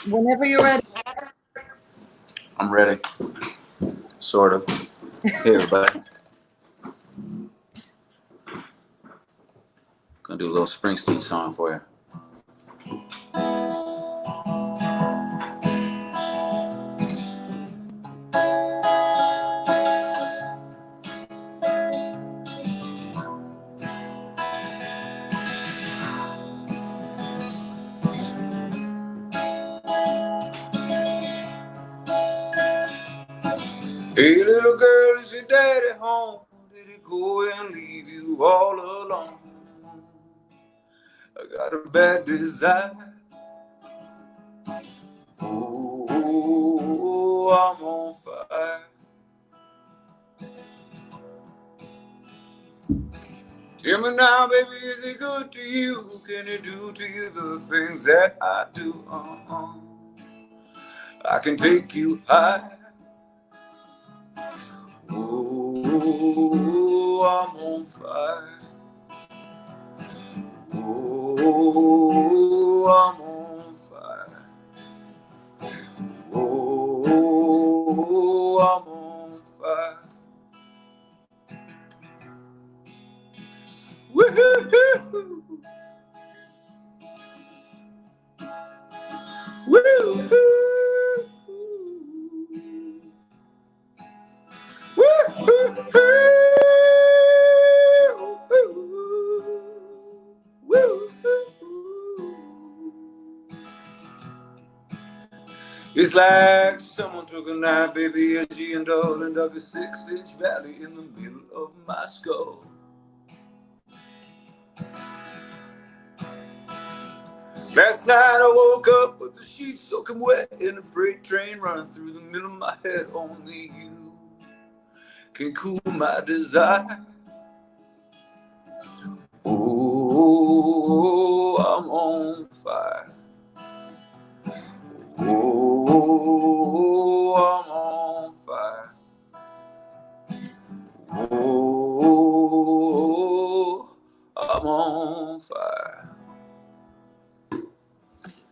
Whenever you're ready. I'm ready. Sort of. Hey, everybody. Gonna do a little Springsteen song for you. Hey, little girl, is your daddy home? Did he go and leave you all alone? I got a bad desire. Oh, I'm on fire. Tell me now, baby, is he good to you? Can he do to you the things that I do? I can take you high. Oh, I'm on fire. Oh, I'm on fire. Oh, I'm on fire. Woo-hoo-hoo-hoo. Woo-hoo-hoo. It's like someone took a knife, baby, edgy and dull, and dug a 6-inch valley in the middle of my skull. Last night I woke up with the sheets soaking wet and a freight train running through the middle of my head. Only you can cool my desire. Oh, I'm on fire. Oh, I'm on fire. Oh, I'm on fire.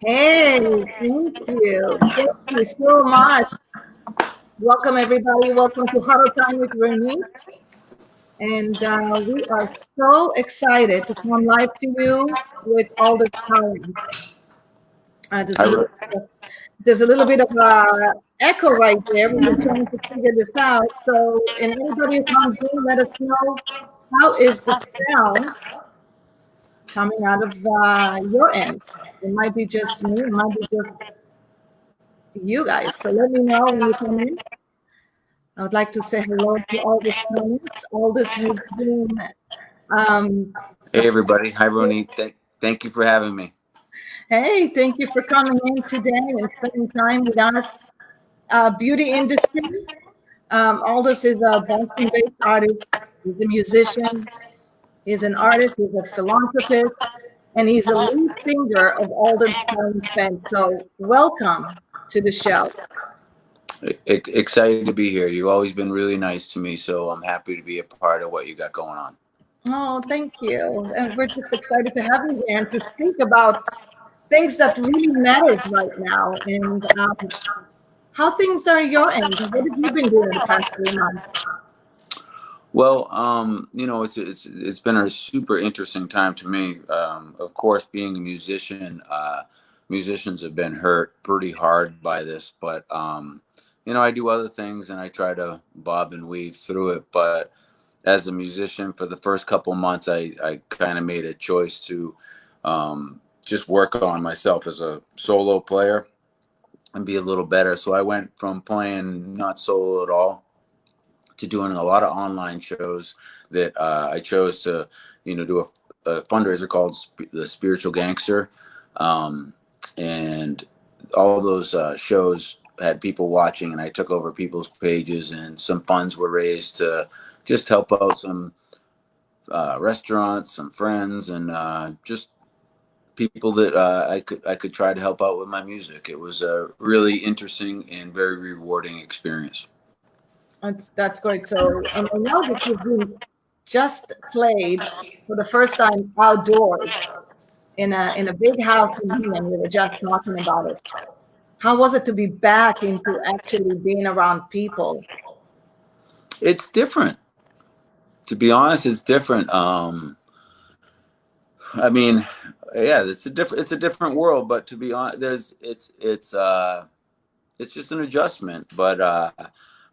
Hey, thank you. Thank you so much. Welcome, everybody. Welcome to Huddle Time with Ronit. And we are so excited to come live to you with Aldous Collins. There's a I little, wrote, there's a little bit of echo right there. We're trying to figure this out. So, and anybody who comes in, let us know how is the sound coming out of your end. It might be just me. It might be just you guys. So let me know when you come in. I would like to say hello to Aldous Collins. Aldous has been um, a hey, everybody. Hi, Ronit. Thank you for having me. hey, thank you for coming in today and spending time with us. Beauty industry. Aldous is a Boston-based artist. He's a musician. He's an artist. He's a philanthropist, and he's a lead singer of Aldous Collins Band. So, welcome to the show. Excited to be here. You've always been really nice to me, so I'm happy to be a part of what you got going on. Oh, thank you. And we're just excited to have you here and to speak about things that really matters right now and how things are your end. What have you been doing the past 3 months? Well, it's been a super interesting time to me. Of course, being a musician, musicians have been hurt pretty hard by this, but I do other things and I try to bob and weave through it. But as a musician, for the first couple months, I kind of made a choice to just work on myself as a solo player and be a little better. So I went from playing not solo at all to doing a lot of online shows that I chose to, do a fundraiser called the Spiritual Gangster. And all those shows had people watching, and I took over people's pages, and some funds were raised to just help out some restaurants, some friends, and just people that I could try to help out with my music. It was a really interesting and very rewarding experience. That's great. So, and I know that you've been just played for the first time outdoors. in a big house in Maine, and we were just talking about it. How was it to be back into actually being around people? It's different. To be honest, it's different. I mean, yeah, it's a different world, but to be honest, it's just an adjustment, but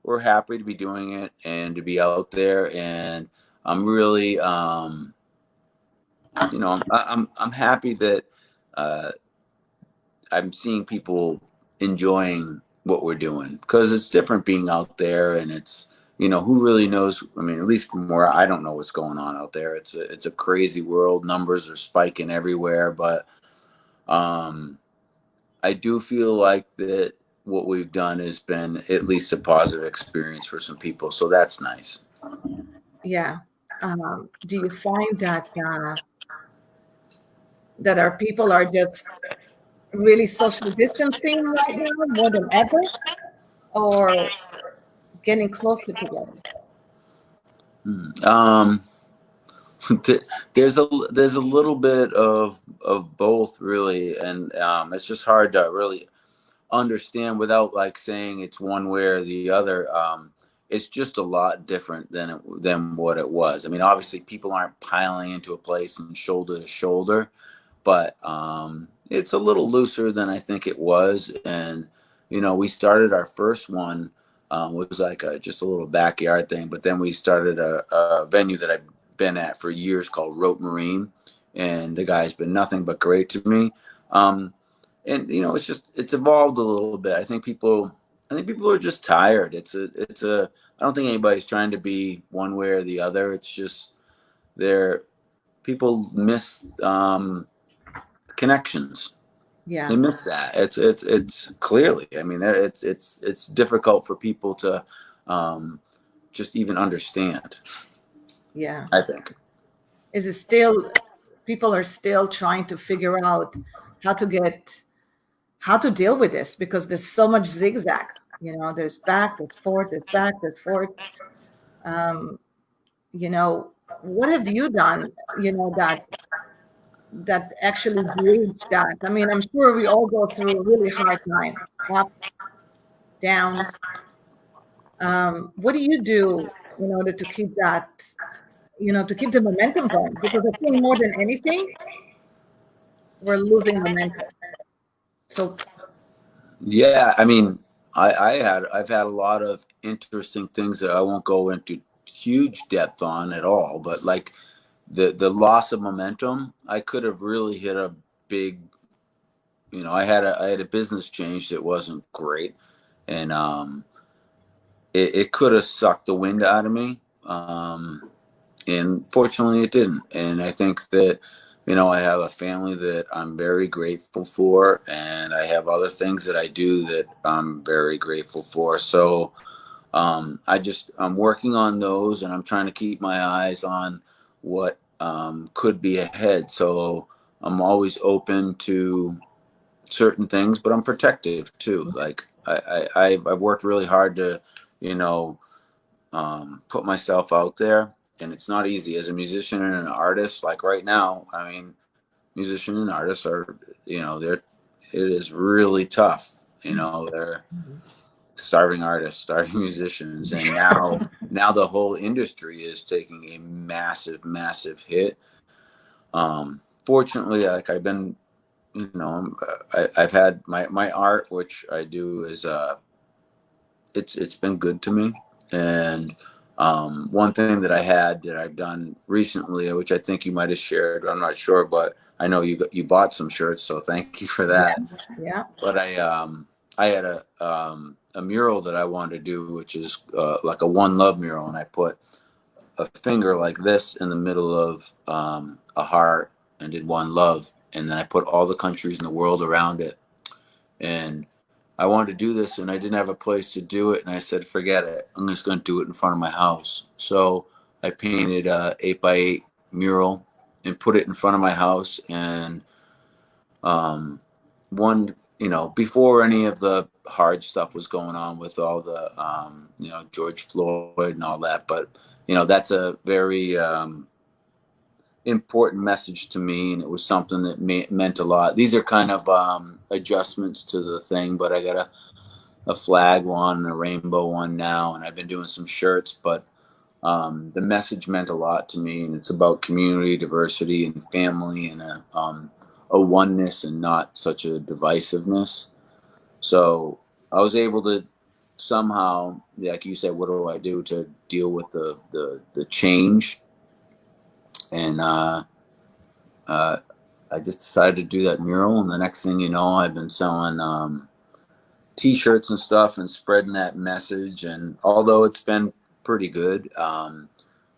we're happy to be doing it and to be out there, and I'm really I'm happy that uh, I'm seeing people enjoying what we're doing, because it's different being out there, and it's, who really knows. I mean, at least from where, I don't know what's going on out there. It's a crazy world. Numbers are spiking everywhere, but um, I do feel like that what we've done has been at least a positive experience for some people, so that's nice. Yeah. Do you find that our people are just really social distancing right now more than ever, or getting closer together? Um, there's a little bit of both, really, and it's just hard to really understand without like saying it's one way or the other. It's just a lot different than what it was. I mean, obviously, people aren't piling into a place and shoulder to shoulder, but it's a little looser than I think it was. And we started our first one, was like just a little backyard thing, but then we started a venue that I've been at for years called Rote Marine, and the guy's been nothing but great to me. And it's evolved a little bit. I think people are just tired. It's a I don't think anybody's trying to be one way or the other. It's just they're people miss connections. Yeah. They miss that. It's clearly. I mean, it's difficult for people to um, just even understand, Yeah. I think. Is it still, people are still trying to figure out how to get, how to deal with this, because there's so much zigzag. There's back, there's forth, there's back, there's forth. Um, you know, what have you done, that actually bridge that? I mean, I'm sure we all go through a really hard time, ups, downs. What do you do in order to keep that, to keep the momentum going? Because I think more than anything, we're losing momentum. So Yeah, I mean, I've had a lot of interesting things that I won't go into huge depth on at all, but like the loss of momentum, I could have really hit a big, I had a business change that wasn't great, and it could have sucked the wind out of me. And fortunately it didn't. And I think that, I have a family that I'm very grateful for, and I have other things that I do that I'm very grateful for. So I'm working on those, and I'm trying to keep my eyes on what could be ahead. So I'm always open to certain things, but I'm protective too. Like I've worked really hard to, you know, put myself out there, and it's not easy as a musician and an artist. Like right now, I mean, musician and artists are, they're it is really tough. They're starving artists, starving musicians, and now the whole industry is taking a massive, massive hit. Fortunately, like I've been, I've had my art, which I do, is it's been good to me. And one thing that I had that I've done recently, which I think you might have shared, I'm not sure, but I know you bought some shirts, so thank you for yeah, that. yeah, But I had a mural that I wanted to do, which is like a one love mural, and I put a finger like this in the middle of a heart and did one love, and then I put all the countries in the world around it. And I wanted to do this, and I didn't have a place to do it, and I said, forget it, I'm just going to do it in front of my house. So I painted a 8x8 mural and put it in front of my house. And um, one, before any of the hard stuff was going on with all the George Floyd and all that. But that's a very important message to me, and it was something that meant a lot. These are kind of adjustments to the thing, but I got a flag one and a rainbow one now, and I've been doing some shirts, but the message meant a lot to me, and it's about community, diversity, and family, and a oneness and not such a divisiveness. So I was able to somehow, like you said, what do I do to deal with the change? And I just decided to do that mural, and the next thing you know, I've been selling T-shirts and stuff and spreading that message. And although it's been pretty good,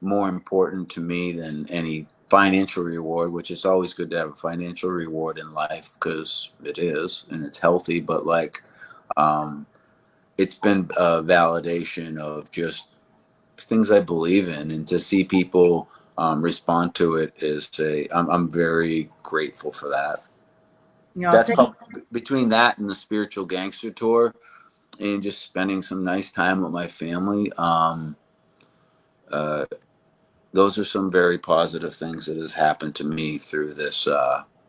more important to me than any financial reward, which is always good to have a financial reward in life because it is and it's healthy, but like it's been a validation of just things I believe in, and to see people respond to it is I'm very grateful for that. You know, That's how, between that and the spiritual gangster tour and just spending some nice time with my family, uh, those are some very positive things that has happened to me through this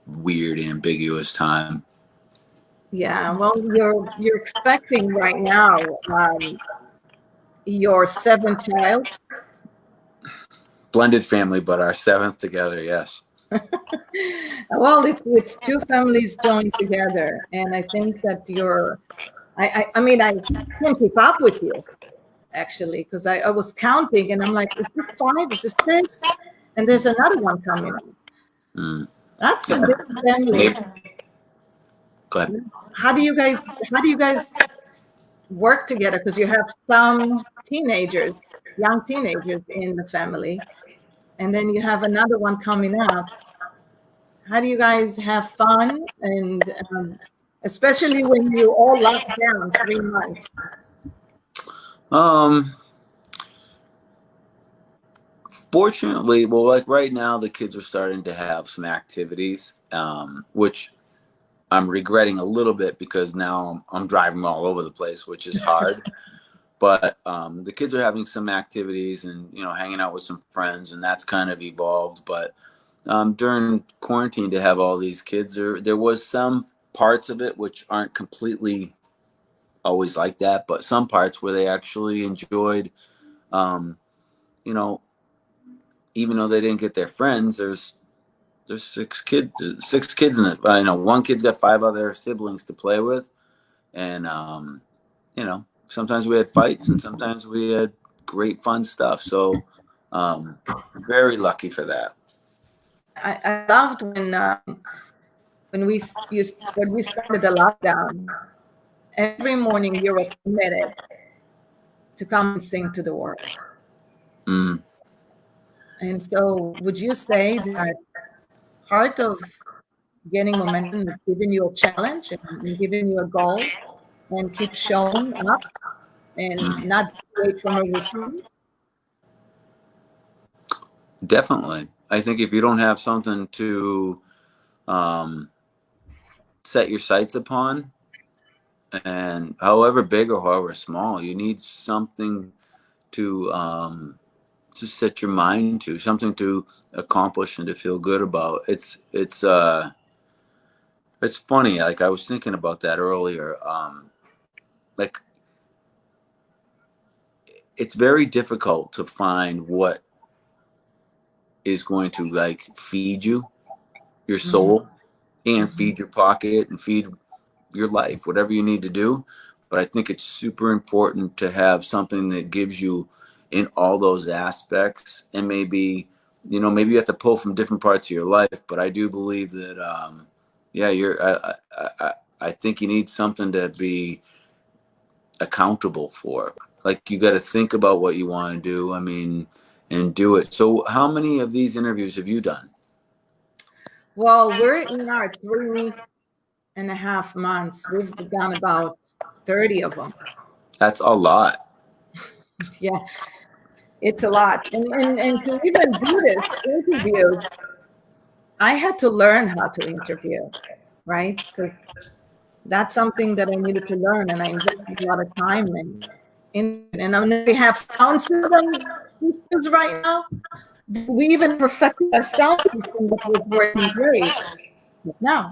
weird, ambiguous time. yeah. Well, you're expecting right now your seventh child. Blended family, but our seventh together, yes. Well, it's two families joined together, and I think that I mean, I can't keep up with you actually because I was counting, and I'm like, is this five? Is this six? And there's another one coming up. Mm. That's a big family. Maybe. Go ahead. How do you guys work together? Because you have some teenagers, young teenagers in the family, and then you have another one coming up. How do you guys have fun, and especially when you all locked down 3 months? Um, Fortunately, well, like right now, the kids are starting to have some activities, which I'm regretting a little bit because now I'm driving all over the place, which is hard. But the kids are having some activities and hanging out with some friends, and that's kind of evolved. But during quarantine, to have all these kids, there was some parts of it which aren't completely always like that, but some parts where they actually enjoyed, um, you know, even though they didn't get their friends, there's six kids in it. One kid's got five other siblings to play with, and sometimes we had fights, and sometimes we had great fun stuff. So, very lucky for that. I loved when when we started the lockdown. Every morning you were committed to come and sing to the world. Mm. And so, would you say that part of getting momentum is giving you a challenge and giving you a goal and keep showing up and not wait from a routine? Definitely. I think if you don't have something to um, set your sights upon, and however big or however small, you need something to set your mind to, something to accomplish and to feel good about. It's funny. Like I was thinking about that earlier. Like it's very difficult to find what is going to like feed you, your Mhm. soul, and feed your pocket and feed your life, whatever you need to do. But I think it's super important to have something that gives you in all those aspects. And maybe you have to pull from different parts of your life. But I do believe that, yeah, I think you need something to be accountable for. Like you got to think about what you want to do. I mean, and do it. So, how many of these interviews have you done? Well, we're in our 3.5 months. We've done about 30 of them. That's a lot. Yeah, it's a lot. And to even do this interview, I had to learn how to interview, right? Because that's something that I needed to learn, and I invested a lot of time in. And I know we have sound system issues right now, we even perfected our sound system that was working great now.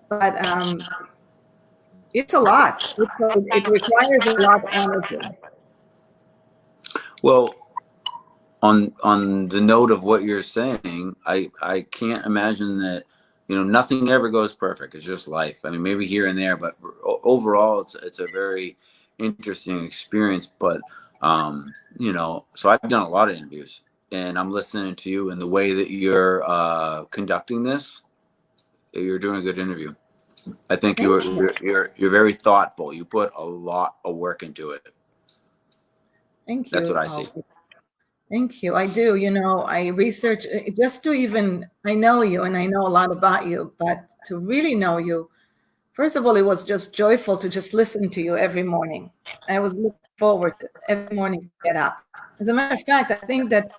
But it's a lot. It requires a lot of energy. Well, on the note of what you're saying, I can't imagine that, nothing ever goes perfect. It's just life. I mean, maybe here and there, but overall, it's a very interesting experience. But so I've done a lot of interviews, and I'm listening to you, and the way that you're conducting this, you're doing a good interview. I think you're very thoughtful. You put a lot of work into it. Thank you. That's what I see. Thank you. I do. I research just to even, I know you and I know a lot about you, but to really know you, first of all, it was just joyful to just listen to you every morning. I was looking forward to every morning to get up. As a matter of fact, I think that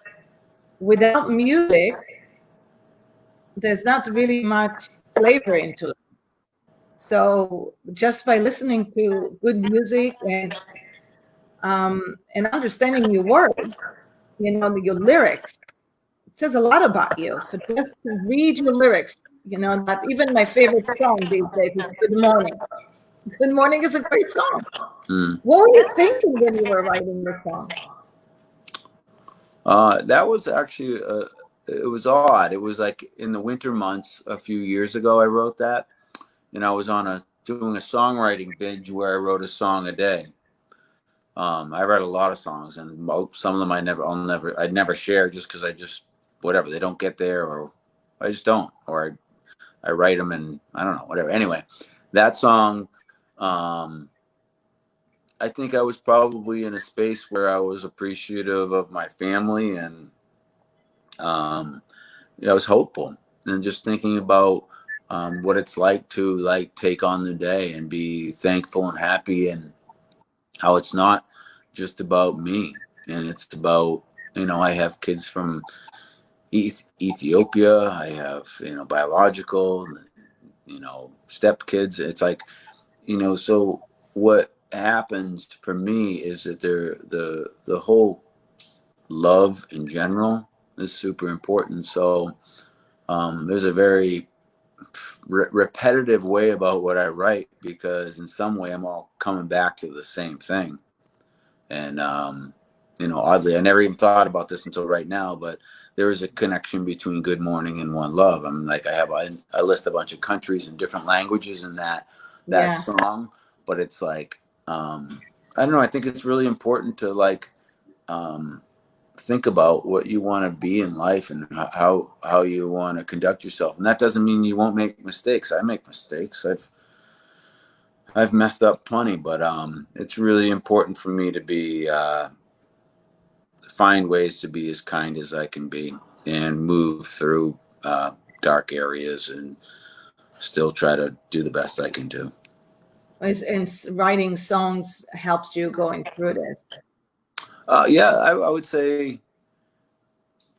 without music, there's not really much flavor into it. So just by listening to good music and understanding your words, your lyrics, it says a lot about you. So just to read your lyrics, that even my favorite song these days is Good Morning. Good Morning is a great song. What were you thinking when you were writing the song? That was actually, it was odd. It was like in the winter months a few years ago, I wrote that. And I was doing a songwriting binge where I wrote a song a day. I read a lot of songs, and some of them I'd never share just because whatever, they don't get there, or I just don't, or I write them and I don't know, whatever. Anyway, that song, I think I was probably in a space where I was appreciative of my family, and I was hopeful, and just thinking about what it's like to take on the day and be thankful and happy, and how it's not just about me, and it's about, I have kids from Ethiopia. I have, biological, step kids. It's like, so what happens for me is that the whole love in general is super important. So there's a very repetitive way about what I write, because in some way I'm all coming back to the same thing. And oddly, I never even thought about this until right now, but there is a connection between Good Morning and One Love. I'm like, I list a bunch of countries and different languages in that song, but it's like, I don't know. I think it's really important to think about what you want to be in life and how you want to conduct yourself. And that doesn't mean you won't make mistakes. I make mistakes. I've messed up plenty, but it's really important for me to be find ways to be as kind as I can be, and move through dark areas, and still try to do the best I can do. And writing songs helps you going through this. Yeah, I would say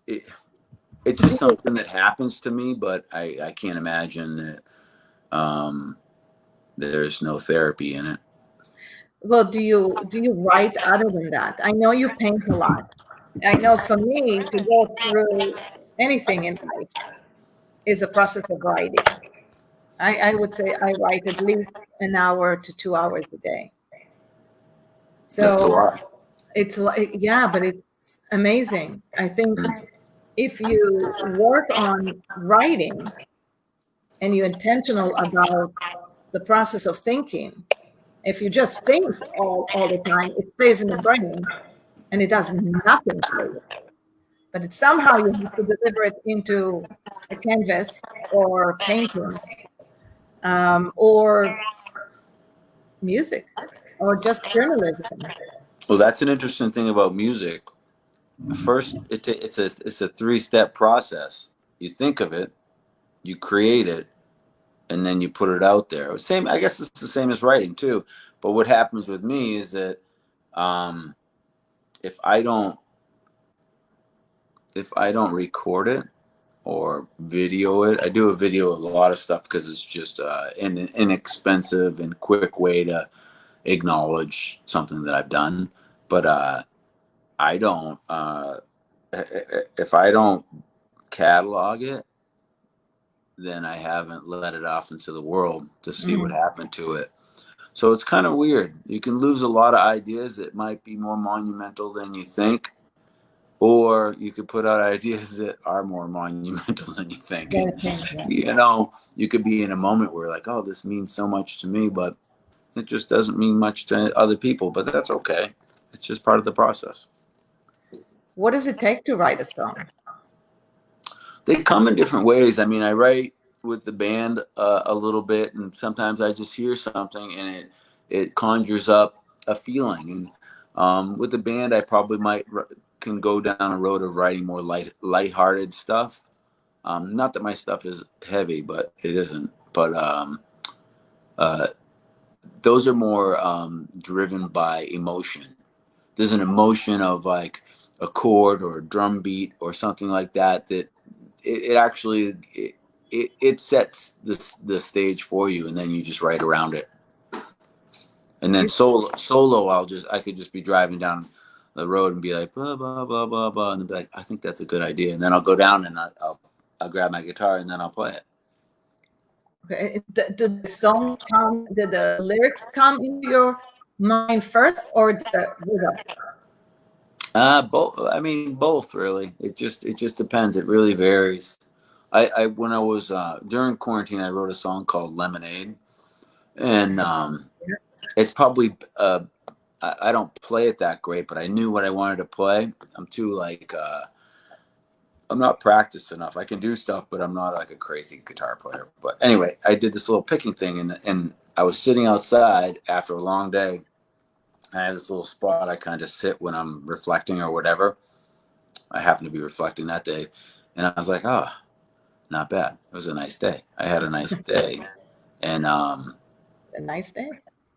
it's just something that happens to me, but I can't imagine that there's no therapy in it. Well, do you write other than that? I know you paint a lot. I know for me to go through anything in life is a process of writing. I would say I write at least an hour to 2 hours a day. So that's a lot. It's like, yeah, but it's amazing. I think if you work on writing and you're intentional about the process of thinking, if you just think all the time, it stays in the brain and it does nothing for you. But it's somehow you have to deliver it into a canvas or painting, or music, or just journalism. Well, that's an interesting thing about music. First, it's a 3-step process. You think of it, you create it, and then you put it out there. Same, I guess it's the same as writing too. But what happens with me is that if I don't record it or video it, I do a video of a lot of stuff because it's just an inexpensive and quick way to acknowledge something that I've done. But I don't if I don't catalog it, then I haven't let it off into the world to see what happened to it. So it's kind of weird. You can lose a lot of ideas that might be more monumental than you think, or you could put out ideas that are more monumental than you think. And, you could be in a moment where like, oh, this means so much to me, but it just doesn't mean much to other people, but that's okay. It's just part of the process. What does it take to write a song? They come in different ways. I mean, I write with the band a little bit, and sometimes I just hear something and it conjures up a feeling. And with the band, I probably can go down a road of writing more lighthearted stuff. Not that my stuff is heavy, but it isn't. But uh, those are more driven by emotion. There's an emotion of like a chord or a drum beat or something like that it actually it sets the stage for you, and then you just write around it. And then solo I could just be driving down the road and be like blah blah blah blah blah, and be like, I think that's a good idea, and then I'll go down and I'll grab my guitar and then I'll play it. Okay. Do the songs come? Do the lyrics come into your mind first, or the rhythm? Both. I mean, both really. It just depends. It really varies. I when I was during quarantine, I wrote a song called Lemonade, and it's probably I don't play it that great, but I knew what I wanted to play. I'm too like I'm not practiced enough. I can do stuff, but I'm not like a crazy guitar player. But anyway, I did this little picking thing, and I was sitting outside after a long day. I have this little spot I kind of sit when I'm reflecting or whatever. I happened to be reflecting that day, and I was like, oh, not bad. It was a nice day. I had a nice day, and A nice day.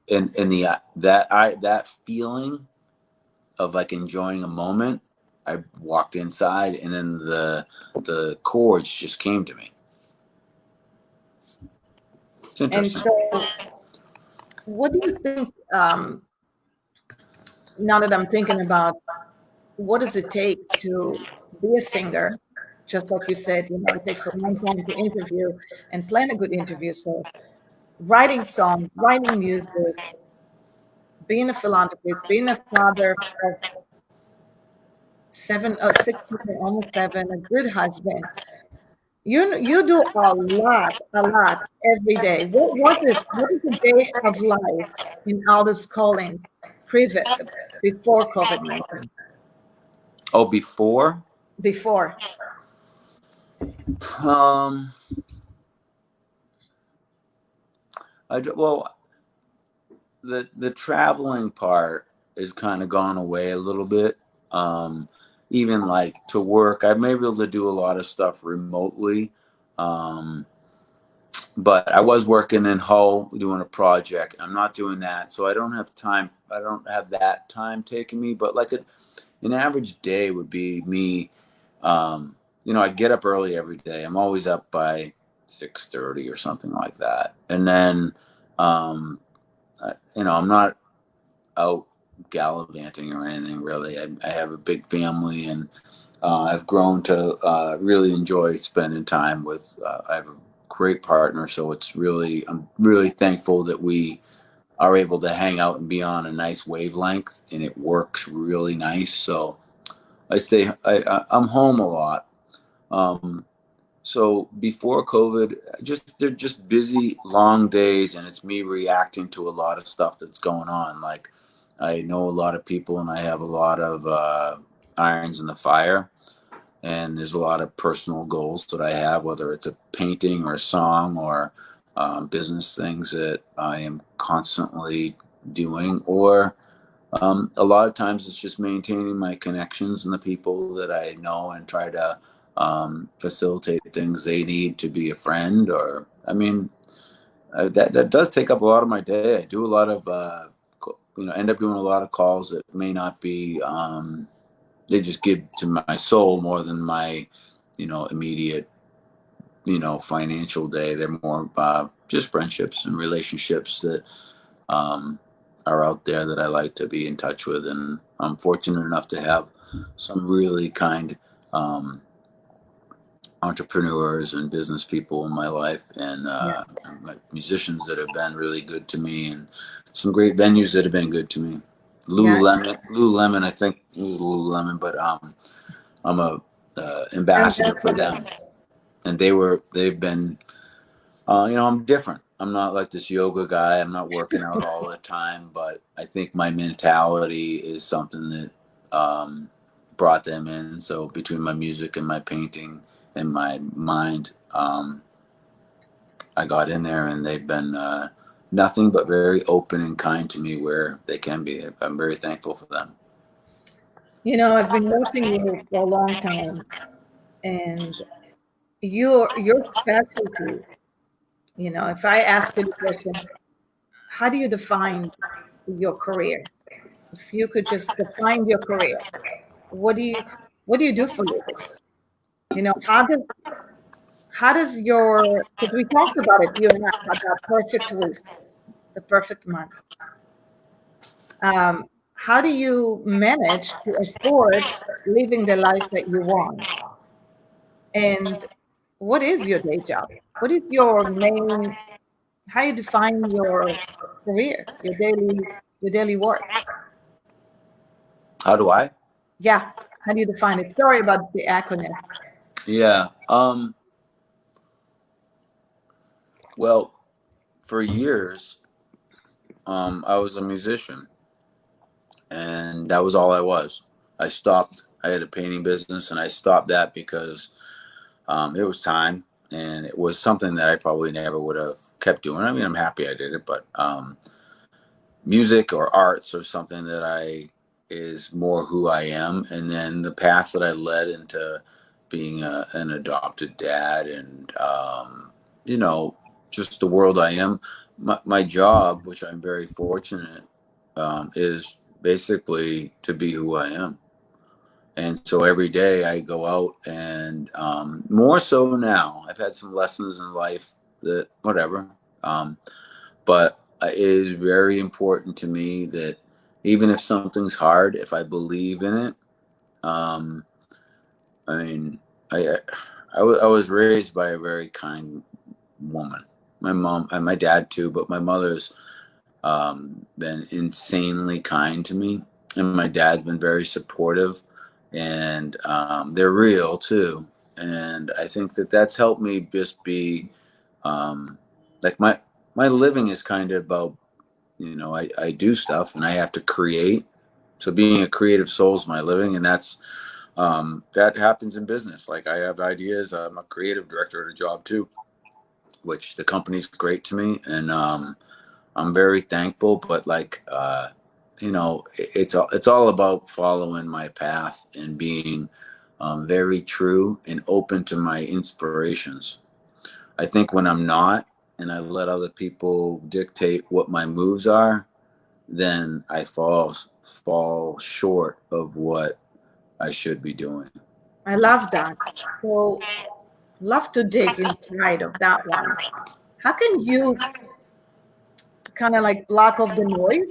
and that feeling of like enjoying a moment, I walked inside, and then the chords just came to me. It's And interesting. so, what do you think? Now that I'm thinking about, what does it take to be a singer? Just like you said, it takes a long time to interview and plan a good interview. So, writing songs, writing music, being a philanthropist, being a father of six children, almost seven, a good husband. You do a lot every day. What is a day of life in Aldous Collins before COVID-19? Oh, before? Before. Um, well, the traveling part has kind of gone away a little bit. Even like to work, I've been able to do a lot of stuff remotely. Um, but I was working in Hull doing a project. I'm not doing that, so I don't have time. I don't have that time taking me. But like an average day would be me. I get up early every day. I'm always up by 6:30 or something like that, and then I'm not out gallivanting or anything really. I have a big family, and I've grown to really enjoy spending time with. I have a great partner, so I'm really thankful that we are able to hang out and be on a nice wavelength, and it works really nice. So I'm home a lot. Um, so before COVID, they're just busy, long days, and it's me reacting to a lot of stuff that's going on. Like I know a lot of people, and I have a lot of irons in the fire, and there's a lot of personal goals that I have, whether it's a painting or a song or business things that I am constantly doing, or a lot of times it's just maintaining my connections and the people that I know and try to facilitate things they need to be a friend. Or, I mean, that does take up a lot of my day. I do a lot of, end up doing a lot of calls that may not be, they just give to my soul more than my, immediate, financial day. They're more just friendships and relationships that are out there that I like to be in touch with. And I'm fortunate enough to have some really kind um, entrepreneurs and business people in my life, and Yeah. musicians that have been really good to me, and some great venues that have been good to me. Yeah. Lululemon, I think it was Lululemon, but I'm a ambassador for them, and they've been, I'm different. I'm not like this yoga guy. I'm not working out all the time, but I think my mentality is something that brought them in. So between my music and my painting and my mind, I got in there, and they've been nothing but very open and kind to me where they can be. I'm very thankful for them. I've been watching you for a long time, and your specialty, if I ask you the question, how do you define your career? If you could just define your career, what do you what do you do for a living? How does your, because we talked about it, you and I, about that perfect week, the perfect month. How do you manage to afford living the life that you want? And what is your day job? What is your main, how you define your career, your daily work? How do I? Yeah. How do you define it? Sorry about the acronym. Yeah. Well, for years, I was a musician, and that was all I was. I stopped. I had a painting business, and I stopped that because it was time, and it was something that I probably never would have kept doing. I mean, I'm happy I did it, but music or arts or something that I is more who I am. And then the path that I led into being an adopted dad, and just the world I am. My job, which I'm very fortunate, is basically to be who I am. And so every day I go out, and more so now, I've had some lessons in life that whatever. Um, but it is very important to me that even if something's hard, if I believe in it, um, I mean, I, I was raised by a very kind woman. My mom and my dad too, but my mother's been insanely kind to me, and my dad's been very supportive, and they're real too. And I think that that's helped me just be um, like my living is kind of about, I do stuff and I have to create. So being a creative soul is my living, and that happens in business. Like I have ideas. I'm a creative director at a job too, which the company's great to me, and I'm very thankful. But like it's all about following my path and being very true and open to my inspirations. I think when I'm not, and I let other people dictate what my moves are, then I fall short of what I should be doing. I love that. So, love to dig inside of that one. How can you kind of like block off the noise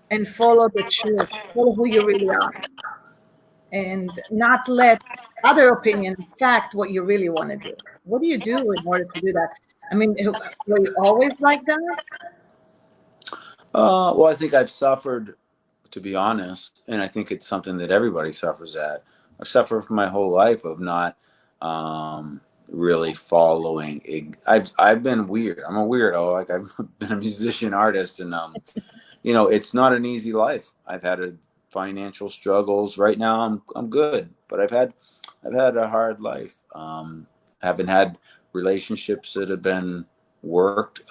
and follow the truth, follow who you really are, and not let other opinion affect what you really want to do? What do you do in order to do that? I mean, were you always like that? Well, I think I've suffered, to be honest, and I think it's something that everybody suffers at. I've suffered for my whole life of not really following. I've been weird. I'm a weirdo. Like I've been a musician, artist, and it's not an easy life. I've had financial struggles. Right now, I'm good, but I've had a hard life. Haven't had relationships that have been worked.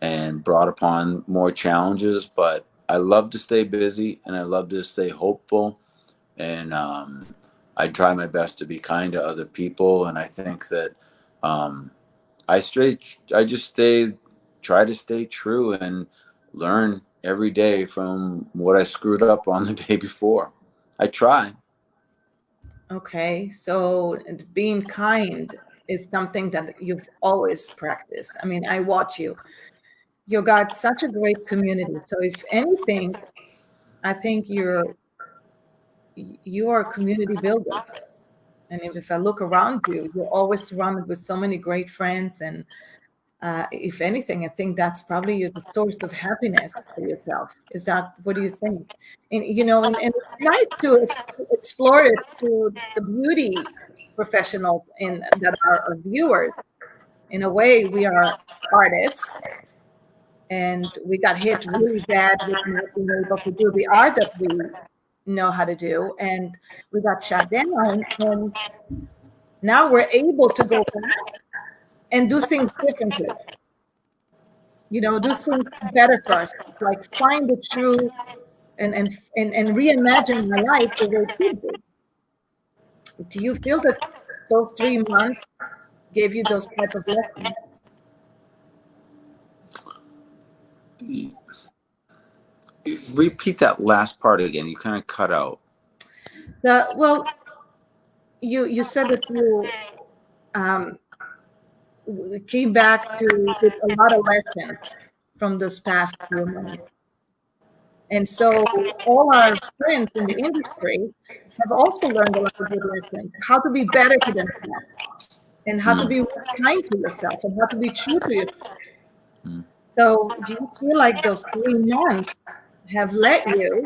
And brought upon more challenges. But I love to stay busy, and I love to stay hopeful, and I try my best to be kind to other people. And I think that um, I just try to stay true and learn every day from what I screwed up on the day before. I try. Okay, so being kind is something that you've always practiced. I mean, I watch you. You got such a great community. So if anything, I think you are a community builder. And if I look around you, you're always surrounded with so many great friends. And if anything, I think that's probably the source of happiness for yourself. Is that, what do you think? And, and it's nice to explore it to the beauty professionals that are our viewers. In a way, we are artists, and we got hit really bad with not being able to do the art that we know how to do. And we got shut down. And now we're able to go back and do things differently, do things better for ourselves, like find the true and reimagine my life the way it could be. Do you feel that those 3 months gave you those type of lessons? Repeat that last part again. You kind of cut out. Well, you said that you um, came back to with a lot of lessons from this past few months. And so all our friends in the industry have also learned a lot of good lessons, how to be better to themselves and how to Mm. be more kind to yourself and how to be true to yourself. Mm. So do you feel like those 3 months have led you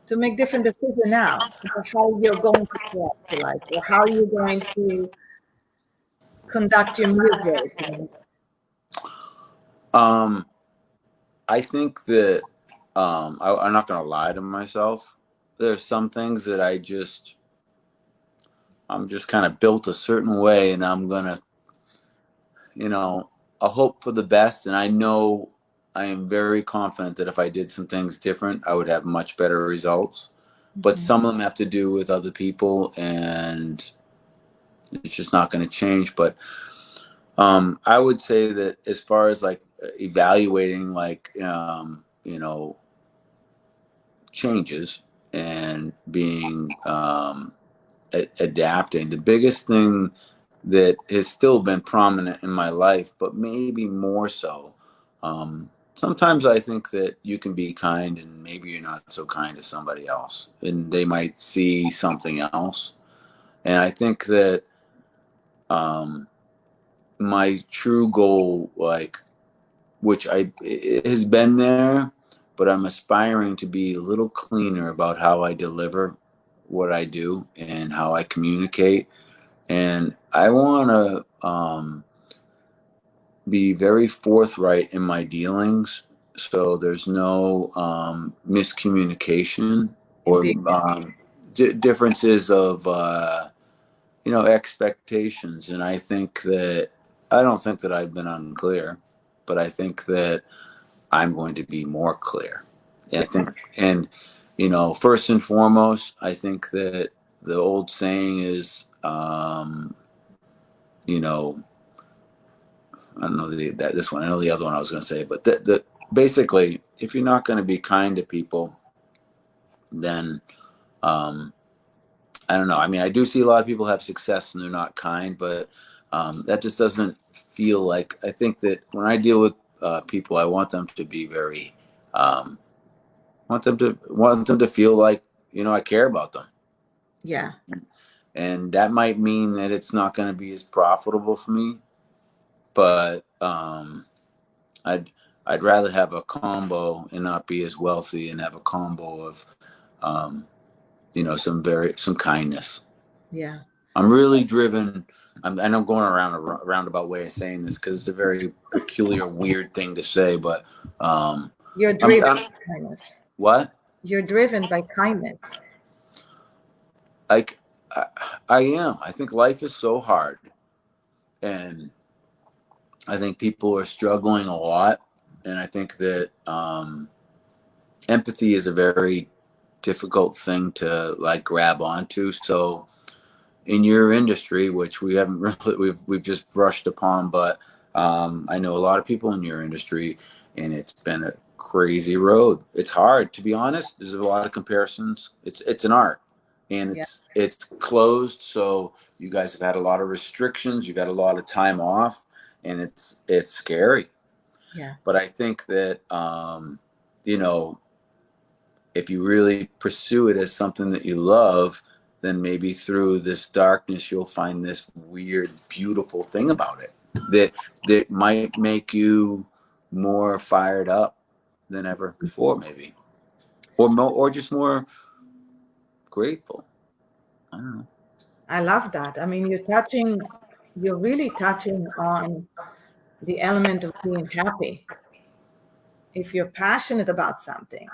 to make different decisions now about how you're going to show up to life or how you're going to conduct your music? Um, I think that I'm not going to lie to myself. There's some things that I'm just kind of built a certain way, and I'm going to, I hope for the best. And I know I am very confident that if I did some things different, I would have much better results. But Mhm. some of them have to do with other people, and it's just not going to change. But I would say that as far as like evaluating, like, changes and being adapting, the biggest thing that has still been prominent in my life, but maybe more so. Sometimes I think that you can be kind and maybe you're not so kind to somebody else, and they might see something else. And I think that um, my true goal, like, which it has been there, but I'm aspiring to be a little cleaner about how I deliver what I do and how I communicate. And I want to be very forthright in my dealings, so there's no miscommunication or Ambiguous. differences of expectations. And I don't think that I've been unclear, but I think that I'm going to be more clear. And I think, and first and foremost, I think that the old saying is, you know, I don't know this one. I know the other one I was going to say, but basically, if you're not going to be kind to people, then um, I don't know. I mean, I do see a lot of people have success and they're not kind, but that just doesn't feel like. I think that when I deal with people, I want them to be very, um, want them to feel like I care about them, Yeah. and that might mean that it's not going to be as profitable for me, but I'd I'd rather have a combo and not be as wealthy and have a combo of um, some kindness. Yeah. I'm really driven. And I'm going around a roundabout way of saying this because it's a very peculiar, weird thing to say. But You're I'm, driven I'm by kindness. what? You're driven by kindness. Like I am. I think life is so hard, and I think people are struggling a lot. And I think that empathy is a very difficult thing to like grab onto. So in your industry, which we haven't really we've just brushed upon, but I know a lot of people in your industry, and it's been a crazy road. It's hard, to be honest. There's a lot of comparisons. It's an art, and Yeah. it's closed. So you guys have had a lot of restrictions. You got a lot of time off, and it's scary. Yeah. But I think that you know if you really pursue it as something that you love, then maybe through this darkness you'll find this weird, beautiful thing about it that might make you more fired up than ever before, maybe, or just more grateful. I don't know. I love that. I mean, you're really touching on the element of being happy. If you're passionate about something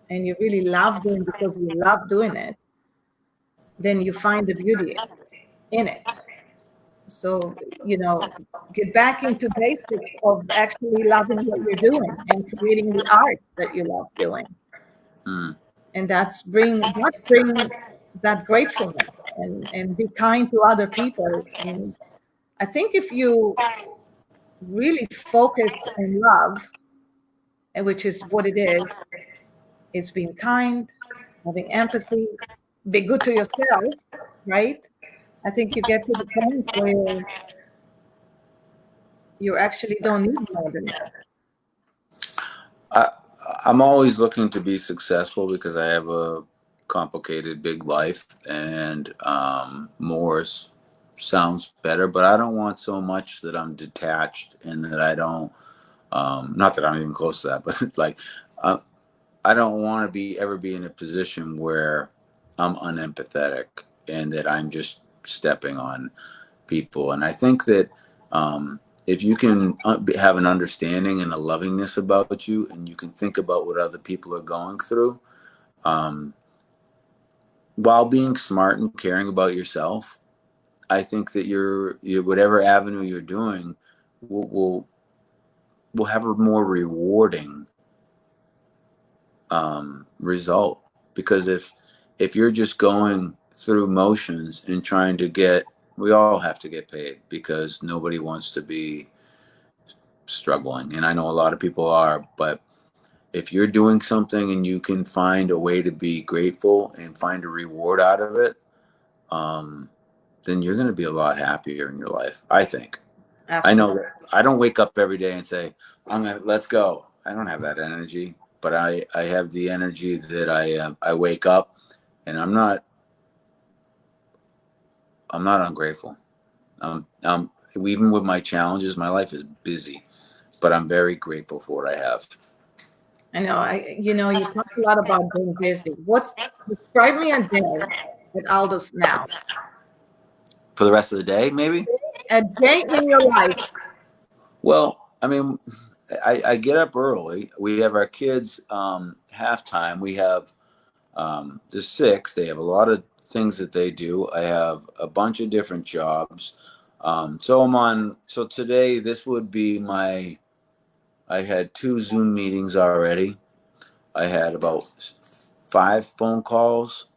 and you really love doing because you love doing it, then you find the beauty in it. So, get back into basics of actually loving what you're doing and creating the art that you love doing. Mm. And that bring that gratefulness and be kind to other people. And I think if you really focus on love, and which is what it is, it's being kind, having empathy, be good to yourself, right? I think you get to the point where you actually don't need more than that. I, I'm always looking to be successful because I have a complicated, big life, and more sounds better. But I don't want so much that I'm detached and that I don't. Not that I'm even close to that, but like, uh, I don't want to be ever be in a position where I'm unempathetic and that I'm just stepping on people. And I think that if you can have an understanding and a lovingness about you, and you can think about what other people are going through, um, while being smart and caring about yourself, I think that your whatever avenue you're doing will have a more rewarding result. Because if you're just going through motions and trying to get, we all have to get paid because nobody wants to be struggling, and I know a lot of people are. But if you're doing something and you can find a way to be grateful and find a reward out of it, um, then you're going to be a lot happier in your life, I think. I know Absolutely. that I don't wake up every day and say, I'm gonna let's go. I don't have that energy, but I have the energy that I wake up and I'm not ungrateful. Even with my challenges, my life is busy, but I'm very grateful for what I have. I know. You talk a lot about being busy. Describe me a day at Aldous now. For the rest of the day, maybe. A day in your life. Well, I mean, I get up early. We have our kids halftime. We have there's six. They have a lot of things that they do. I have a bunch of different jobs. So I'm on. So today, this would be my. I had two Zoom meetings already. I had about five phone calls.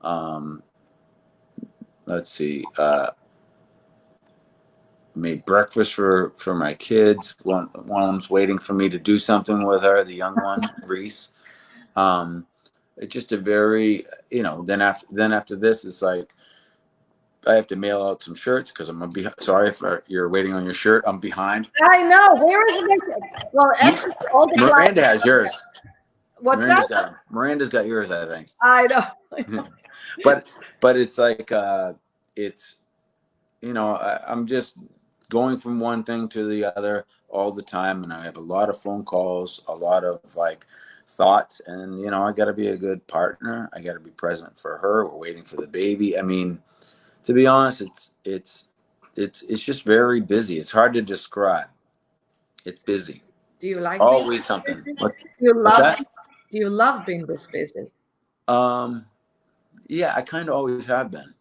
Um, let's see. Made breakfast for my kids. One of them's waiting for me to do something with her. The young one, Reese. Um, it's just a very, then after this, it's like I have to mail out some shirts because I'm gonna be sorry if you're waiting on your shirt. I'm behind. I know. Where is it? Well, actually, all the Miranda clients. has yours. What's that? Miranda's got yours, I I know. think. but it's like it's I'm just going from one thing to the other all the time, and I have a lot of phone calls, a lot of like thoughts, and I got to be a good partner. I got to be present for her. We're waiting for the baby. I mean, to be honest, it's just very busy. It's hard to describe. It's busy. Do you like being Always this something. busy? What's that? Do you love being this busy? Um, yeah, I kind of always have been.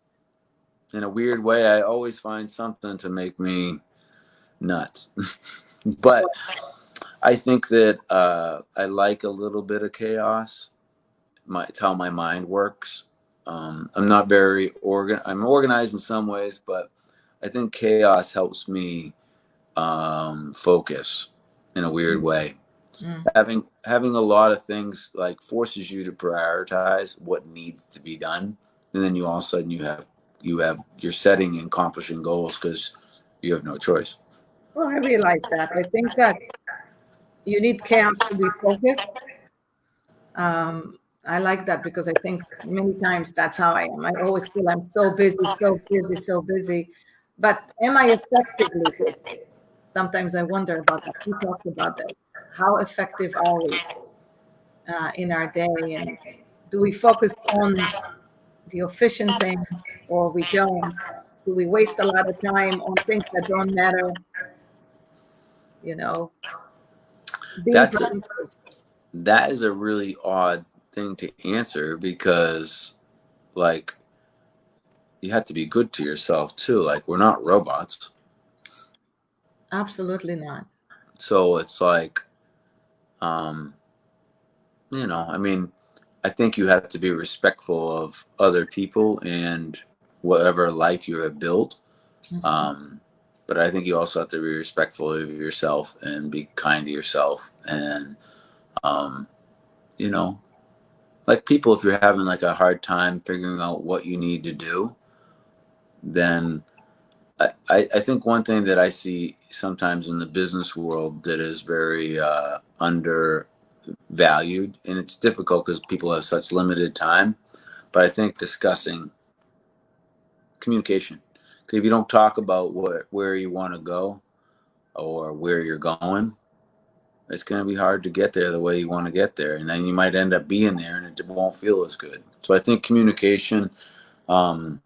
In a weird way, I always find something to make me nuts. But I think that I like a little bit of chaos. It's how my mind works. I'm not very I'm organized in some ways, but I think chaos helps me focus in a weird way. Mm. Having a lot of things like forces you to prioritize what needs to be done, and then you all of a sudden you're setting and accomplishing goals because you have no choice. Well, I realize that. I think that you need chaos to be focused. I like that because I think many times that's how I am. I always feel I'm so busy, so busy, so busy. But am I effectively busy? Sometimes I wonder about that. We talked about that. How effective are we in our day? And do we focus on the efficient things or we don't? Do we waste a lot of time on things that don't matter? You know, being That's a, productive. that is a really odd thing to answer because, like, you have to be good to yourself too. Like, we're not robots. Absolutely not. So it's like, um, I mean, I think you have to be respectful of other people and whatever life you have built. Mhm. Um, but I think you also have to be respectful of yourself and be kind to yourself. And, um, you know, like people, if you're having like a hard time figuring out what you need to do, then I think one thing that I see sometimes in the business world that is very undervalued, and it's difficult because people have such limited time, but I think discussing communication. Because if you don't talk about where you want to go or where you're going, it's going to be hard to get there the way you want to get there. And then you might end up being there and it won't feel as good. So I think communication um,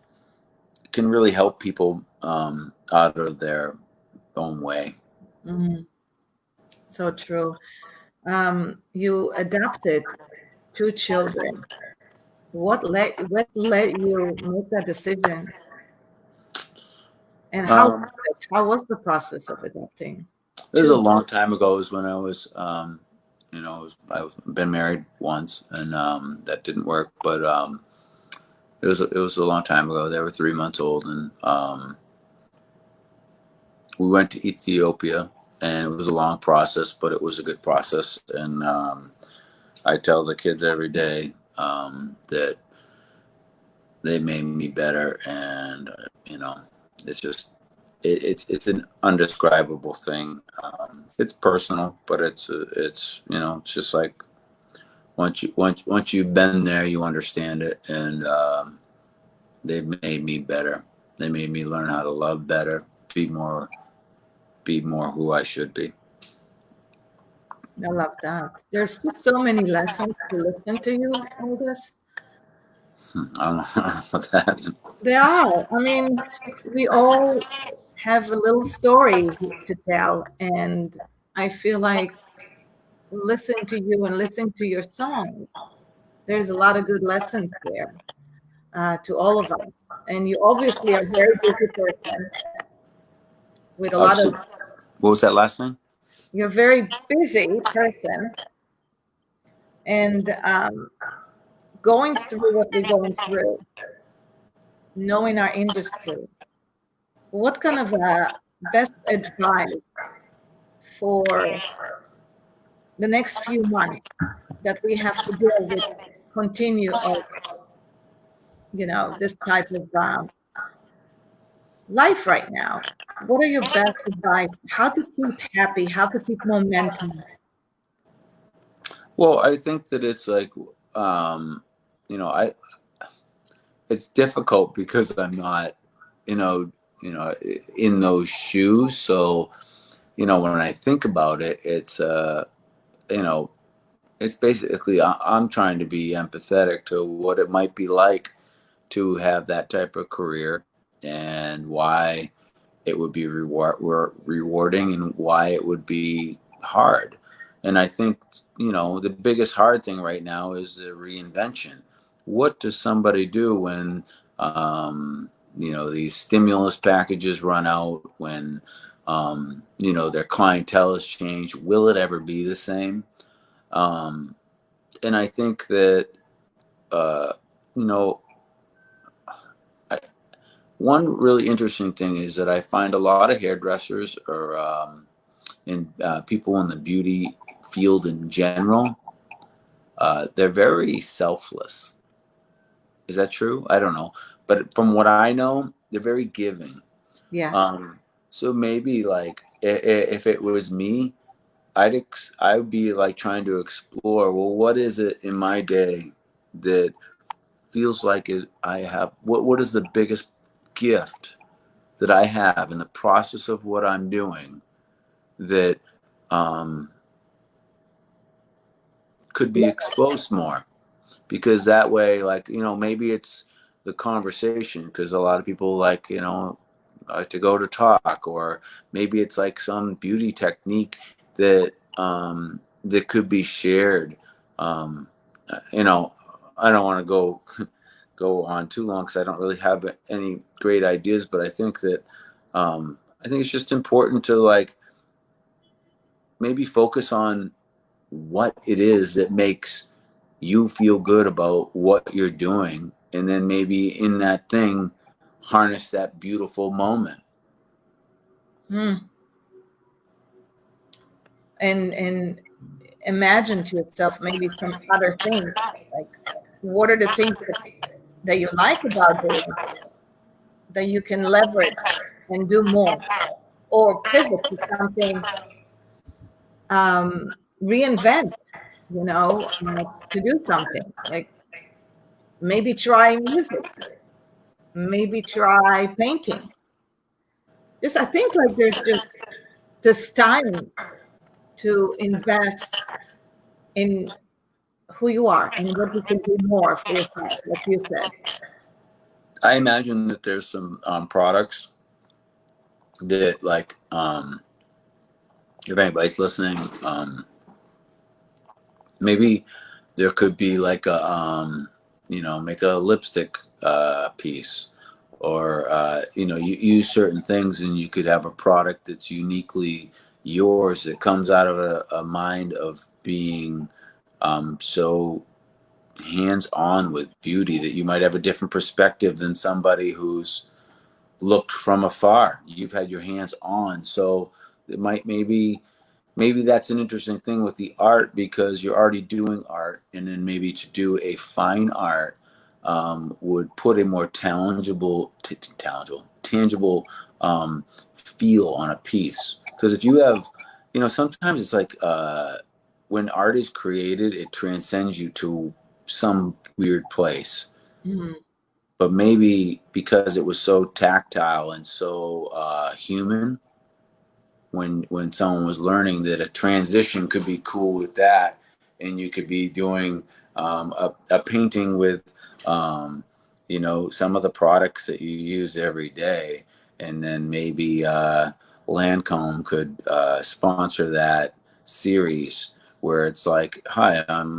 can really help people out of their own way. Mhm. So true. You adopted two children. What led you make that decision? And Um, how was the process of adopting this is a two? long time ago. It was when I was, I've been married once, and that didn't work. But it was a long time ago. They were 3 months old, and we went to Ethiopia, and it was a long process, but it was a good process. And I tell the kids every day that they made me better, and it's just it's an undescribable thing. It's personal, but it's just like once you've been there, you understand it, and they made me better. They made me learn how to love better, be more be more who I should be. I love that. There's just so many lessons to listen to you, Aldous. I don't know about that. There are. I mean, we all have a little story to tell, and I feel like listening to you and listening to your songs, there's a lot of good lessons there to all of us. And you obviously are a very busy person with a lot So of, what was that last thing? you're a very busy person, and going through what we're going through, knowing our industry, what kind of best advice for the next few months that we have to deal with continue of this type of life right now? What are your best advice? How to keep happy? How to keep momentum? Well, I think that it's like, um, I it's difficult because I'm not, you know, in those shoes. So, when I think about it, you know, it's basically I'm trying to be empathetic to what it might be like to have that type of career and why it would be rewarding and why it would be hard. And I think, the biggest hard thing right now is the reinvention. What does somebody do when, these stimulus packages run out, when, their clientele has changed? Will it ever be the same? Um, and I think that, uh, you know, I, one really interesting thing is that I find a lot of hairdressers or and people in the beauty field in general, they're very selfless. Is that true? I don't know, but from what I know, they're very giving. Yeah. Um, so maybe like if it was me, I'd be like trying to explore. Well, what is it in my day? that feels like I have, what is the biggest gift that I have in the process of what I'm doing that could be exposed more? Because that way, like, maybe it's the conversation, because a lot of people like, like to go to talk, or maybe it's like some beauty technique that that could be shared. um, I don't want to go on too long, because I don't really have any great ideas, but I think it's just important to, like, maybe focus on what it is that makes you feel good about what you're doing, and then maybe in that thing harness that beautiful moment. And imagine to yourself maybe some other things, like what are the things that you like about doing that you can leverage and do more, or pivot to something, reinvent, to do something, like maybe try music, maybe try painting. Just, I think, like, there's just this time to invest in who you are and what you can do more for yourself, like you said. I imagine that there's some products that, like, if anybody's listening, maybe there could be like a make a lipstick piece, or you use certain things, and you could have a product that's uniquely yours, that comes out of a mind of being so hands on with beauty, that you might have a different perspective than somebody who's looked from afar. You've had your hands on, so it might, maybe that's an interesting thing with the art, because you're already doing art, and then maybe to do a fine art would put a more tangible feel on a piece. Because if you have, sometimes it's like, when art is created, it transcends you to some weird place. Mm-hmm. But maybe because it was so tactile and so human, when someone was learning, that a transition could be cool with that, and you could be doing a painting with some of the products that you use every day, and then maybe Lancome could sponsor that series, where it's like, hi, I'm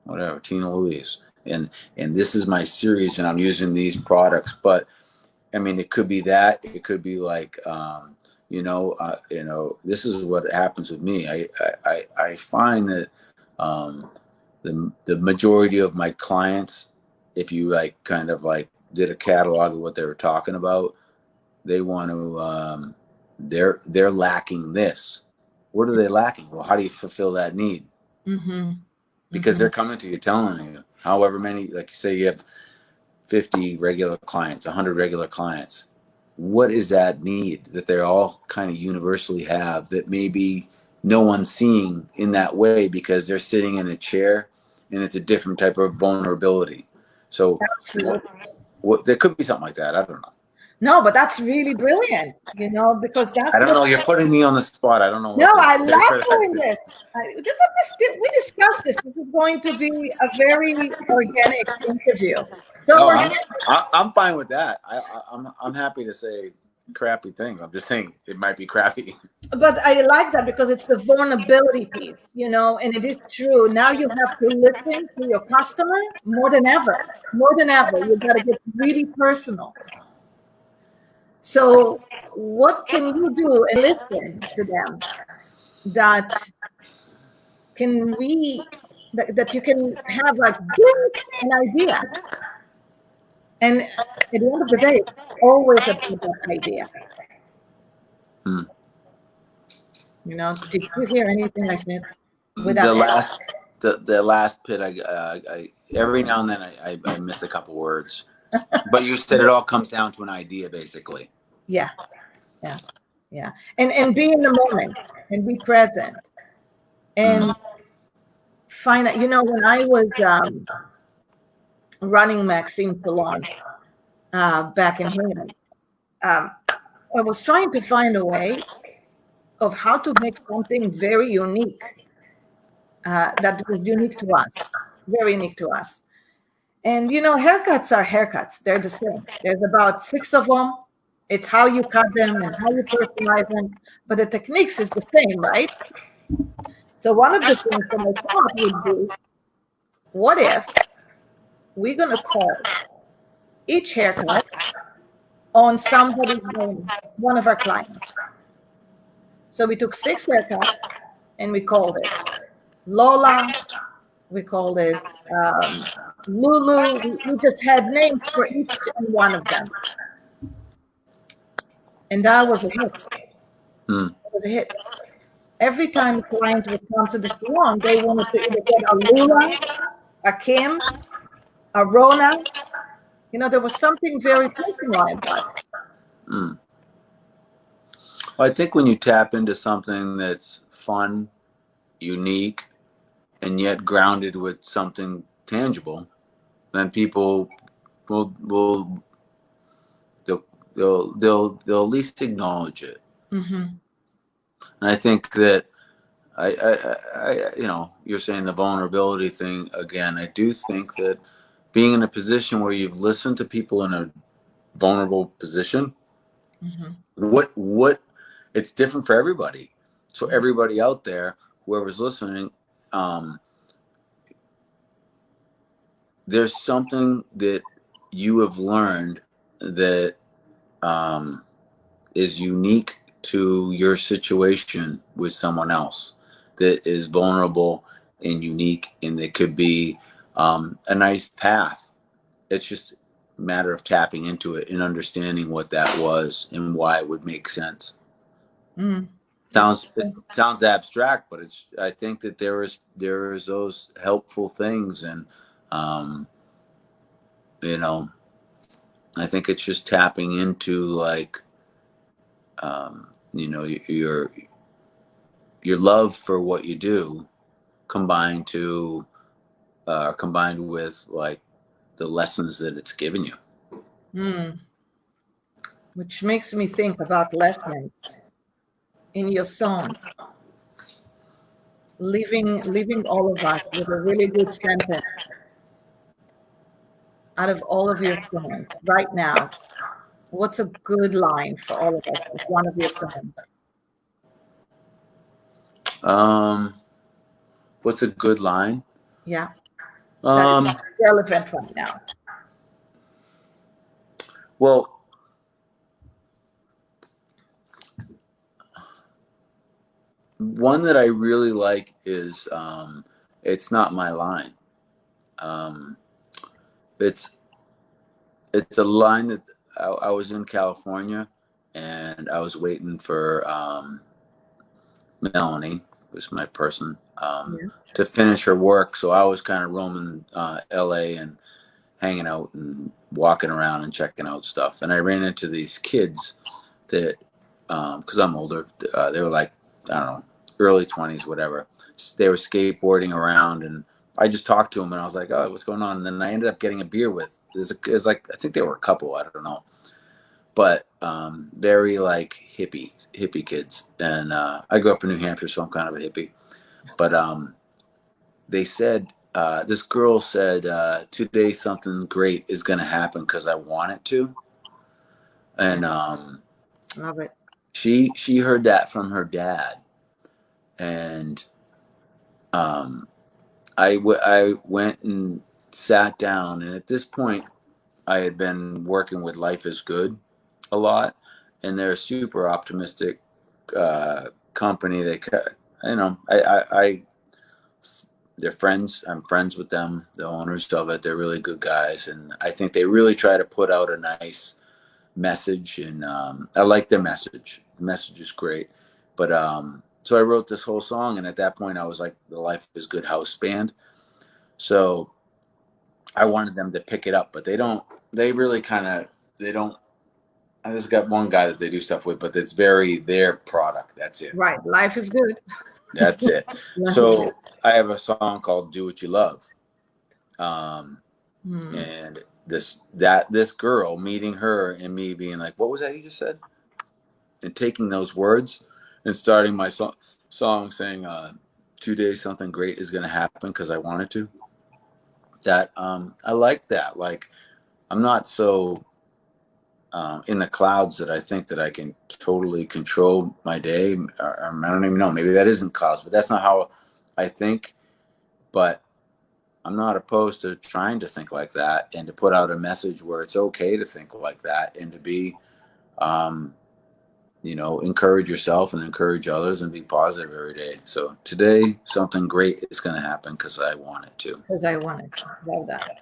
whatever, Tina Louise, and this is my series, and I'm using these products. But I mean, it could be that. It could be like, this is what happens with me. I find that the majority of my clients, if you, like, kind of like did a catalog of what they were talking about, they want to, they're lacking this. What are they lacking? Well, how do you fulfill that need? Mm-hmm. Because Mm-hmm. they're coming to you, telling you, however many, like you say, you have 50 regular clients, 100 regular clients. What is that need that they all kind of universally have, that maybe no one's seeing in that way, because they're sitting in a chair, and it's a different type of vulnerability? So there could be something like that. I don't know. No, but that's really brilliant, because that's I don't what. know. You're putting me on the spot. I don't know No, what to I say love for doing that. this. We discussed this. This is going to be a very organic interview. So Oh, organic. I'm fine with that. I'm happy to say crappy things. I'm just saying it might be crappy. But I like that because it's the vulnerability piece, and it is true. Now you have to listen to your customer more than ever. More than ever. You got to get really personal. So, what can you do and listen to them that can that you can have, like, ding, an idea? And at the end of the day, it's always about that idea. Hmm. Did you hear anything I said without? The last pit, I every now and then I miss a couple words, but you said it all comes down to an idea, basically. Yeah, yeah, yeah. And be in the moment and be present and find out, when I was running Maxine Salon back in Haiti, I was trying to find a way of how to make something very unique, that was unique to us, very unique to us. And haircuts are haircuts. They're the same. There's about six of them. It's how you cut them and how you personalize them, but the techniques is the same, right? So one of the things that I thought would be, what if we're going to call each haircut on somebody's name, one of our clients. So we took 6 haircuts and we called it Lola. We called it Lulu. We just had names for each and one of them. And that was a hit. It was a hit. Every time a client would come to the salon, they wanted to either get a Lula, a Kim, a Rona. There was something very personal about it. I think when you tap into something that's fun, unique, and yet grounded with something tangible, then people will they'll at least acknowledge it. Mm-hmm. And I think that I you're saying the vulnerability thing again. I do think that being in a position where you've listened to people in a vulnerable position, what it's different for everybody. So everybody out there, whoever's listening, there's something that you have learned that is unique to your situation with someone else, that is vulnerable and unique, and it could be a nice path. It's just a matter of tapping into it and understanding what that was and why it would make sense. It sounds abstract, but I think that there is those helpful things, and I think it's just tapping into, like, your love for what you do, combined with, like, the lessons that it's given you. Which makes me think about lessons in your song. Leaving all of us with a really good sentence out of all of your songs right now. What's a good line for all of us with one of your songs? What's a good line? Yeah. That is relevant right now. Well, one that I really like is "It's Not My Line." It's a line that I was in California, and I was waiting for Melanie, who's my person, to finish her work. So I was kind of roaming LA and hanging out and walking around and checking out stuff. And I ran into these kids that, because I'm older, they were like, I don't know, early 20s, whatever. They were skateboarding around, and I just talked to them, and I was like, oh, what's going on? And then I ended up getting a beer with, it was like, I think they were a couple, I don't know. But very, like, hippie kids. And I grew up in New Hampshire, so I'm kind of a hippie. But they said, this girl said, today something great is going to happen because I want it to. And love it. She heard that from her dad. And I went and sat down. And at this point, I had been working with Life is Good a lot. And they're a super optimistic company. They're friends. I'm friends with them, the owners of it. They're really good guys, and I think they really try to put out a nice message. And I like their message. The message is great. But so I wrote this whole song, and at that point, I was like the Life is Good house band. So I wanted them to pick it up, but they don't. They really kind of they don't. I just got one guy that they do stuff with, but it's very their product. That's it. Right. Life is good. That's it. Luckily. So I have a song called "Do What You Love," um, Hmm. and this girl, meeting her and me being like, "What was that you just said?" And taking those words and starting my song saying, "Today something great is going to happen because I want it to." That I like that. Like I'm not so in the clouds that I think that I can totally control my day. Or I don't even know. Maybe that isn't clouds, but that's not how I think. But I'm not opposed to trying to think like that and to put out a message where it's okay to think like that and to be, um, encourage yourself and encourage others and be positive every day. So today, something great is going to happen because I want it to. Because I wanted to. Love that.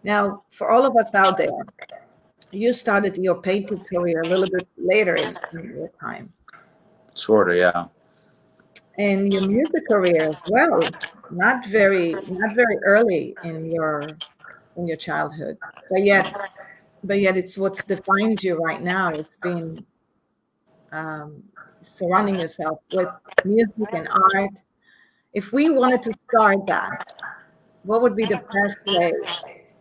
Now, for all of us out there, you started your painting career a little bit later in your time, Sort of, yeah. and your music career as well. Not very early in your childhood, but yet it's what's defined you right now. It's been um, surrounding yourself with music and art. If we wanted to start that, what would be the best way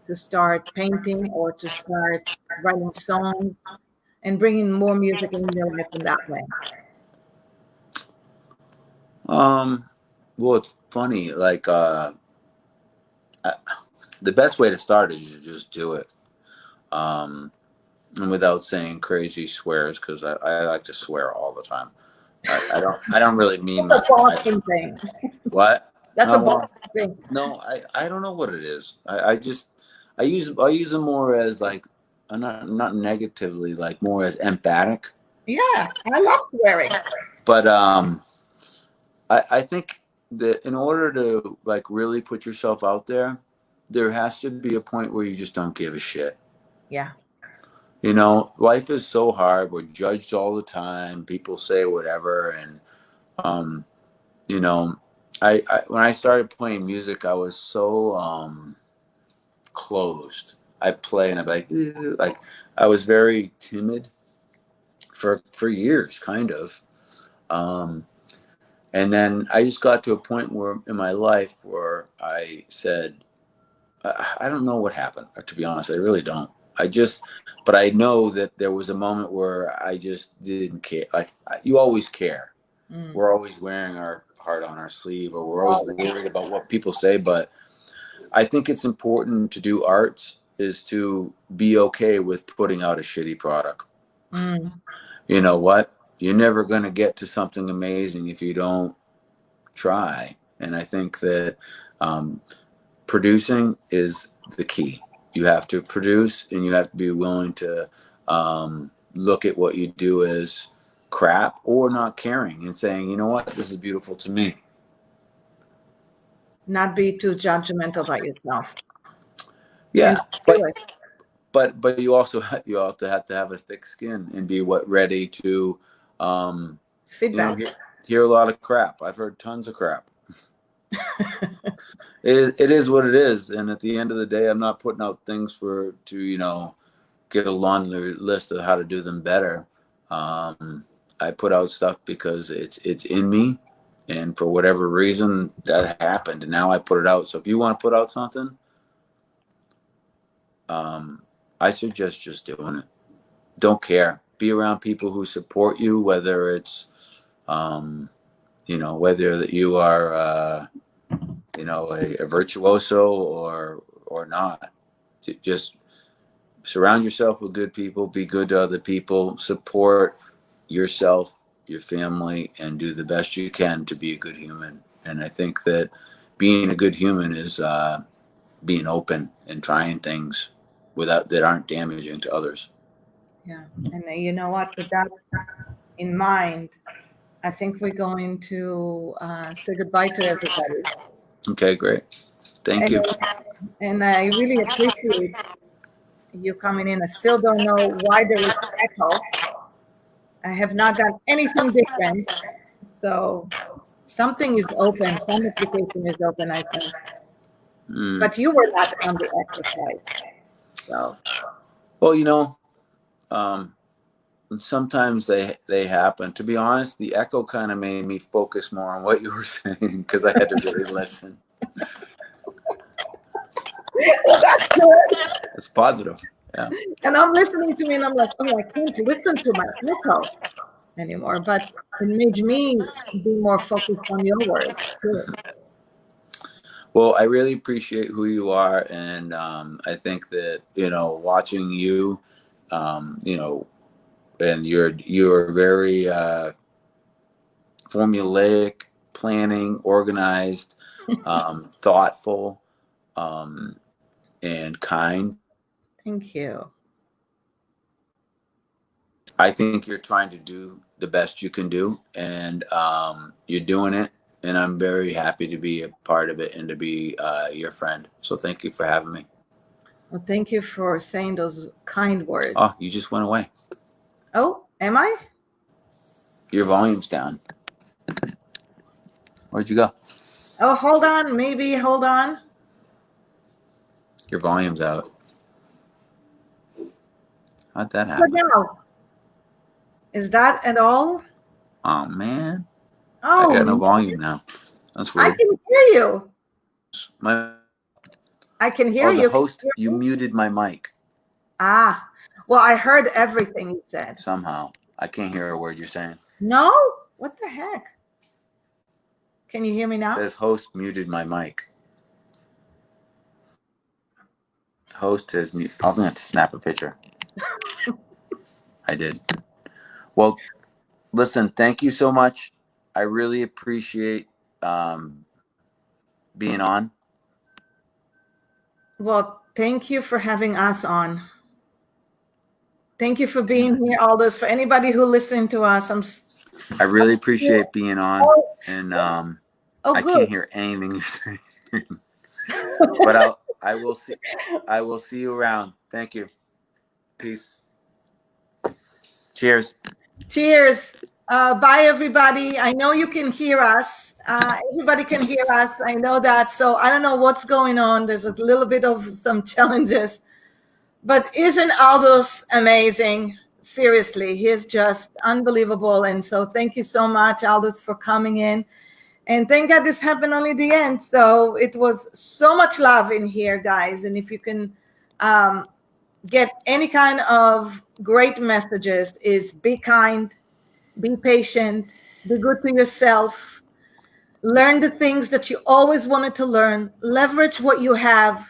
to start painting or to start writing songs and bringing more music in your life in that way? Um, well, it's funny. Like, uh, the best way to start is you just do it. Um, and without saying crazy swears, because I like to swear all the time. I don't really mean That's a much. Boston thing. What? That's a Oh, well, Boston thing. no, I don't know what it is. I just I use them more as like not negatively, like more as emphatic. Yeah, I love swearing. But I think that in order to like really put yourself out there, there has to be a point where you just don't give a shit. Yeah, Life is so hard. We're judged all the time. People say whatever, and um, you know, I when I started playing music, I was so closed. I play and I'm like, "Eh," like I was very timid for years, kind of. Um, and then I just got to a point where in my life where I said, I don't know what happened. To be honest, I really don't. But I know that there was a moment where I just didn't care. Like you always care. mm. We're always wearing our heart on our sleeve, or we're always All worried about what people say. But I think it's important to do arts is to be okay with putting out a shitty product. mm. You know what? You're never going to get to something amazing if you don't try. And I think that um, producing is the key. You have to produce and you have to be willing to look at what you do as crap or not caring and saying, you know what, this is beautiful to me. Not be too judgmental about yourself and Yeah, do it. but you also have to have a thick skin and be ready to um, Feedback. hear a lot of crap. I've heard tons of crap. It is what it is, and at the end of the day, I'm not putting out things to get a laundry list of how to do them better. I put out stuff because it's in me, and for whatever reason that happened, and now I put it out. So if you want to put out something, um, I suggest just doing it. Don't care. Be around people who support you, whether it's whether that you are a virtuoso or not. Just surround yourself with good people, be good to other people, support yourself, your family, and do the best you can to be a good human. And I think that being a good human is being open and trying things without that aren't damaging to others. Yeah. And you know what? With that in mind, I think we're going to say goodbye to everybody. Okay, great. Thank And, you. and I really appreciate you coming in. I still don't know why there is echo. I have not done anything different. So something is open. Some application is open, I think. Mm. But you were not on the echo side. So Well, um, sometimes they happen. To be honest, the echo kind of made me focus more on what you were saying because I had to really listen. That's good. It's positive. Yeah. And I'm listening to me, and I'm like, oh, I can't listen to my echo anymore. But it made me be more focused on your words too. Well, I really appreciate who you are, and I think that watching you, and you're very formulaic, planning, organized, thoughtful, and kind. Thank you. I think you're trying to do the best you can do, and you're doing it. And I'm very happy to be a part of it and to be your friend. So thank you for having me. Well, thank you for saying those kind words. Oh, you just went away. Oh, am I? Your volume's down. Where'd you go? Oh, hold on. Maybe hold on. Your volume's out. How'd that But happen? now, is that at all? Oh man. Oh, I got no volume now. That's I weird. can hear you. I can hear the you. host, you muted my mic. Ah, well, I heard everything you said. Somehow. I can't hear a word you're saying. No? What the heck? Can you hear me now? It says host muted my mic. Host has muted. I'm going to snap a picture. I did. Well, listen, thank you so much. I really appreciate being on. Well, thank you for having us on. Thank you for being here, Aldous. For anybody who listened to us, I really appreciate being on, and I can't hear anything you're saying. But I will see you around. Thank you. Peace. Cheers. Cheers. Bye, everybody. I know you can hear us. Everybody can hear us. I know that. So I don't know what's going on. There's a little bit of some challenges. But isn't Aldous amazing? Seriously, he is just unbelievable. And so thank you so much, Aldous, for coming in. And thank God this happened only the end. So it was so much love in here, guys. And if you can get any kind of great messages, is be kind, be patient, be good to yourself, learn the things that you always wanted to learn, leverage what you have,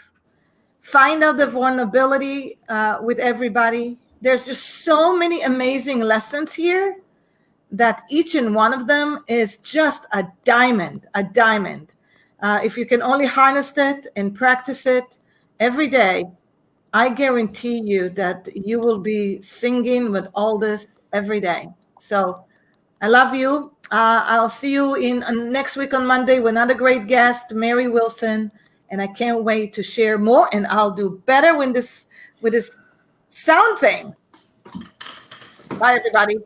find out the vulnerability with everybody. There's just so many amazing lessons here that each and one of them is just a diamond, a diamond. If you can only harness it and practice it every day, I guarantee you that you will be singing with all this every day. So I love you. I'll see you in next week on Monday with another great guest, Mary Wilson. And I can't wait to share more. And I'll do better with this sound thing. Bye, everybody.